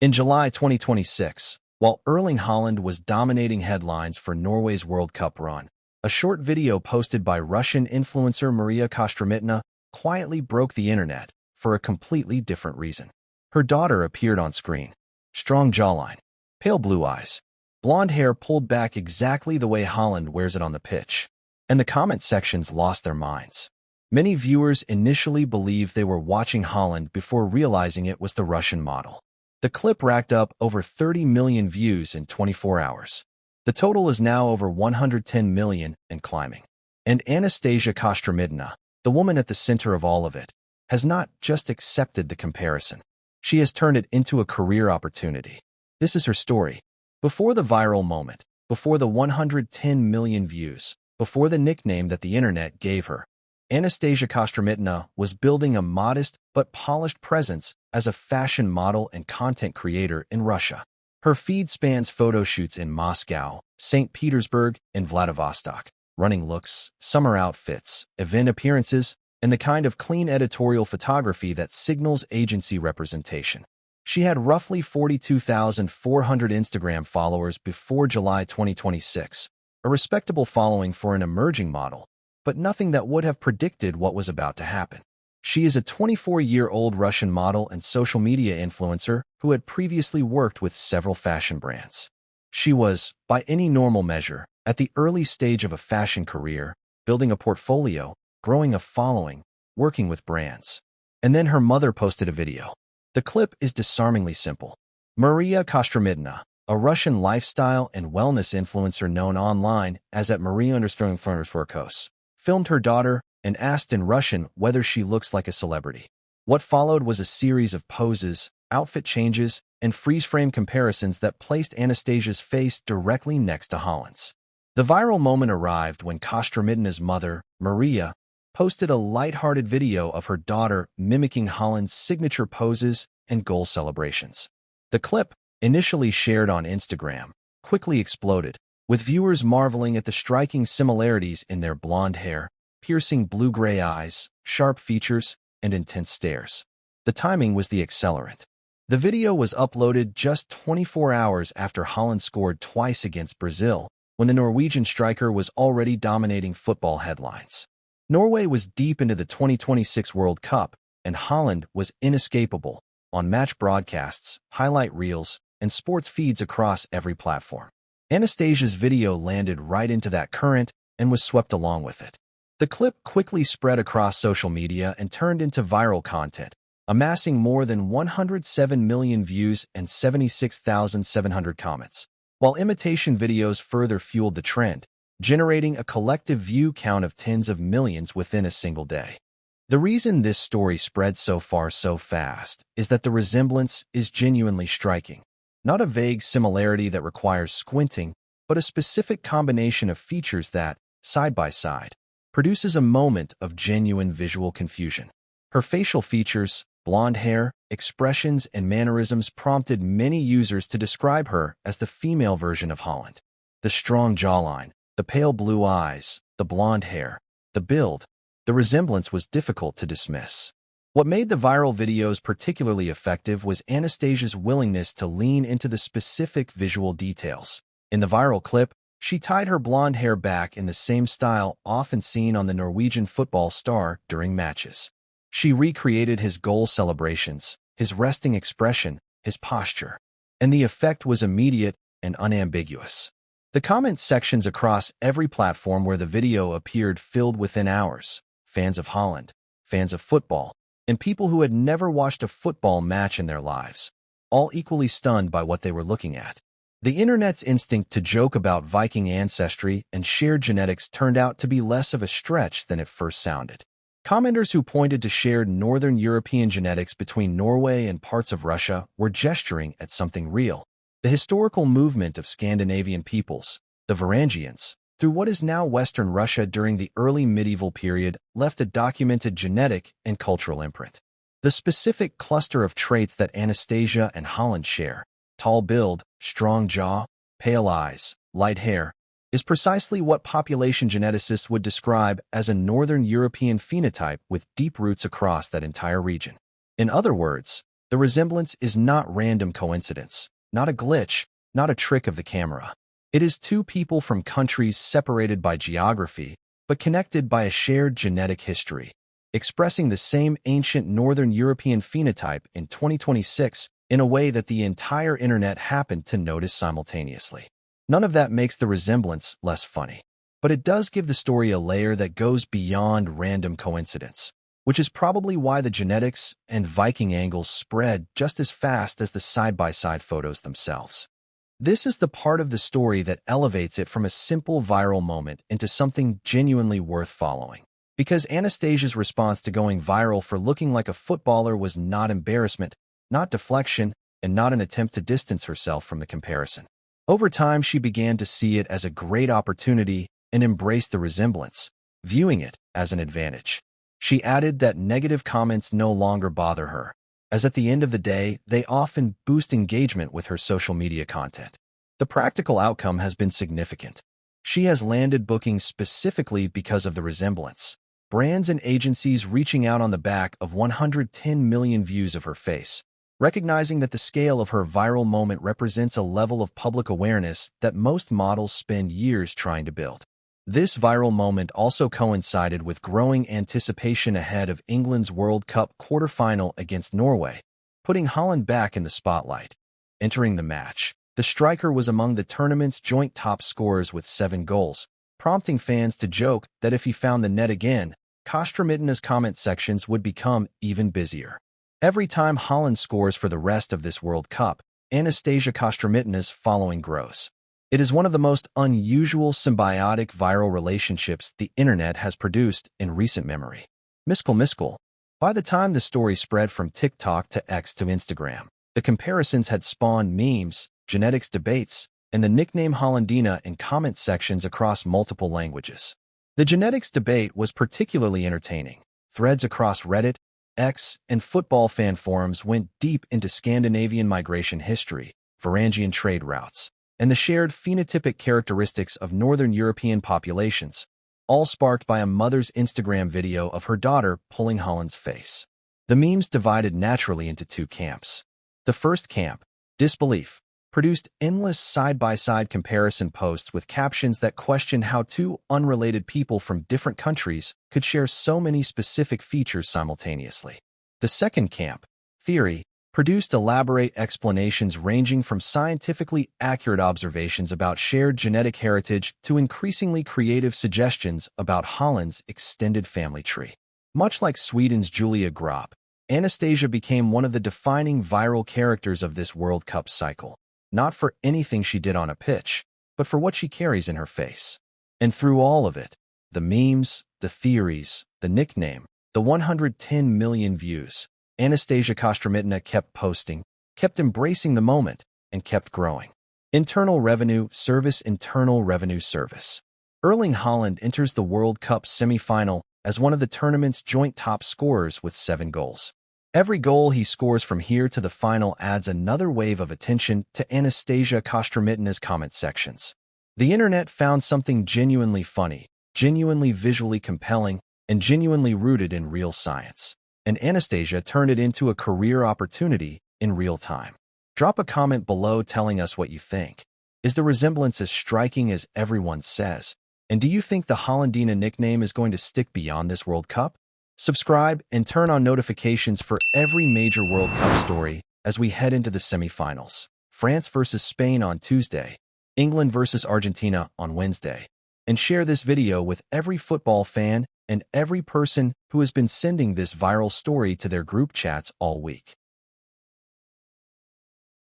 In July 2026, while Erling Haaland was dominating headlines for Norway's World Cup run, a short video posted by Russian influencer Maria Kostramitna quietly broke the internet for a completely different reason. Her daughter appeared on screen. Strong jawline, pale blue eyes, blonde hair pulled back exactly the way Haaland wears it on the pitch. And the comment sections lost their minds. Many viewers initially believed they were watching Haaland before realizing it was the Russian model. The clip racked up over 30 million views in 24 hours. The total is now over 110 million and climbing. And Anastasia Kostramitna, the woman at the center of all of it, has not just accepted the comparison. She has turned it into a career opportunity. This is her story. Before the viral moment, before the 110 million views, before the nickname that the internet gave her, Anastasia Kostramitna was building a modest but polished presence as a fashion model and content creator in Russia. Her feed spans photo shoots in Moscow, St. Petersburg, and Vladivostok, running looks, summer outfits, event appearances, and the kind of clean editorial photography that signals agency representation. She had roughly 42,400 Instagram followers before July 2026, a respectable following for an emerging model, but nothing that would have predicted what was about to happen. She is a 24-year-old Russian model and social media influencer who had previously worked with several fashion brands. She was, by any normal measure, at the early stage of a fashion career, building a portfolio, growing a following, working with brands. And then her mother posted a video. The clip is disarmingly simple. Maria Kostramitna, a Russian lifestyle and wellness influencer known online as at Maria_Kos, filmed her daughter and asked in Russian whether she looks like a celebrity. What followed was a series of poses, outfit changes, and freeze-frame comparisons that placed Anastasia's face directly next to Haaland's. The viral moment arrived when Kostramitna's mother, Maria, posted a light-hearted video of her daughter mimicking Haaland's signature poses and goal celebrations. The clip, initially shared on Instagram, quickly exploded, with viewers marveling at the striking similarities in their blonde hair, piercing blue-gray eyes, sharp features, and intense stares. The timing was the accelerant. The video was uploaded just 24 hours after Haaland scored twice against Brazil, when the Norwegian striker was already dominating football headlines. Norway was deep into the 2026 World Cup, and Haaland was inescapable on match broadcasts, highlight reels, and sports feeds across every platform. Anastasia's video landed right into that current and was swept along with it. The clip quickly spread across social media and turned into viral content, amassing more than 107 million views and 76,700 comments, while imitation videos further fueled the trend, generating a collective view count of tens of millions within a single day. The reason this story spread so far so fast is that the resemblance is genuinely striking. Not a vague similarity that requires squinting, but a specific combination of features that, side by side, produces a moment of genuine visual confusion. Her facial features, blonde hair, expressions, and mannerisms prompted many users to describe her as the female version of Haaland. The strong jawline, the pale blue eyes, the blonde hair, the build, the resemblance was difficult to dismiss. What made the viral videos particularly effective was Anastasia's willingness to lean into the specific visual details. In the viral clip, she tied her blonde hair back in the same style often seen on the Norwegian football star during matches. She recreated his goal celebrations, his resting expression, his posture, and the effect was immediate and unambiguous. The comment sections across every platform where the video appeared filled within hours. Fans of Haaland, fans of football, and people who had never watched a football match in their lives, all equally stunned by what they were looking at. The internet's instinct to joke about Viking ancestry and shared genetics turned out to be less of a stretch than it first sounded. Commenters who pointed to shared Northern European genetics between Norway and parts of Russia were gesturing at something real. The historical movement of Scandinavian peoples, the Varangians, through what is now Western Russia during the early medieval period, left a documented genetic and cultural imprint. The specific cluster of traits that Anastasia and Haaland share, tall build, strong jaw, pale eyes, light hair, is precisely what population geneticists would describe as a Northern European phenotype with deep roots across that entire region. In other words, The resemblance is not random coincidence, not a glitch, not a trick of the camera. It is two people from countries separated by geography, but connected by a shared genetic history, expressing the same ancient Northern European phenotype in 2026 in a way that the entire internet happened to notice simultaneously. None of that makes the resemblance less funny, but it does give the story a layer that goes beyond random coincidence, which is probably why the genetics and Viking angles spread just as fast as the side-by-side photos themselves. This is the part of the story that elevates it from a simple viral moment into something genuinely worth following. Because Anastasia's response to going viral for looking like a footballer was not embarrassment, not deflection, and not an attempt to distance herself from the comparison. Over time, she began to see it as a great opportunity and embraced the resemblance, viewing it as an advantage. She added that negative comments no longer bother her, as at the end of the day, they often boost engagement with her social media content. The practical outcome has been significant. She has landed bookings specifically because of the resemblance. Brands and agencies reaching out on the back of 110 million views of her face, recognizing that the scale of her viral moment represents a level of public awareness that most models spend years trying to build. This viral moment also coincided with growing anticipation ahead of England's World Cup quarterfinal against Norway, putting Haaland back in the spotlight. Entering the match, the striker was among the tournament's joint top scorers with 7 goals, prompting fans to joke that if he found the net again, Kostromytna's comment sections would become even busier. Every time Haaland scores for the rest of this World Cup, Anastasia Kostromytna's following grows. It is one of the most unusual symbiotic viral relationships the internet has produced in recent memory. Miskle. By the time the story spread from TikTok to X to Instagram, the comparisons had spawned memes, genetics debates, and the nickname Hollandina in comment sections across multiple languages. The genetics debate was particularly entertaining. Threads across Reddit, X, and football fan forums went deep into Scandinavian migration history, Varangian trade routes, and the shared phenotypic characteristics of Northern European populations, all sparked by a mother's Instagram video of her daughter pulling Haaland's face. The memes divided naturally into two camps. The first camp, disbelief, produced endless side-by-side comparison posts with captions that questioned how two unrelated people from different countries could share so many specific features simultaneously. The second camp, theory, produced elaborate explanations ranging from scientifically accurate observations about shared genetic heritage to increasingly creative suggestions about Haaland's extended family tree. Much like Sweden's Julia Gropp, Anastasia became one of the defining viral characters of this World Cup cycle, not for anything she did on a pitch, but for what she carries in her face. And through all of it, the memes, the theories, the nickname, the 110 million views, Anastasia Kostromytna kept posting, kept embracing the moment, and kept growing. Internal revenue service. Erling Haaland enters the World Cup semi-final as one of the tournament's joint top scorers with 7 goals. Every goal he scores from here to the final adds another wave of attention to Anastasia Kostromytna's comment sections. The internet found something genuinely funny, genuinely visually compelling, and genuinely rooted in real science. And Anastasia turned it into a career opportunity in real time. Drop a comment below telling us what you think. Is the resemblance as striking as everyone says? And do you think the Hollandina nickname is going to stick beyond this World Cup? Subscribe and turn on notifications for every major World Cup story as we head into the semifinals. France versus Spain on Tuesday, England versus Argentina on Wednesday. And share this video with every football fan and every person who has been sending this viral story to their group chats all week.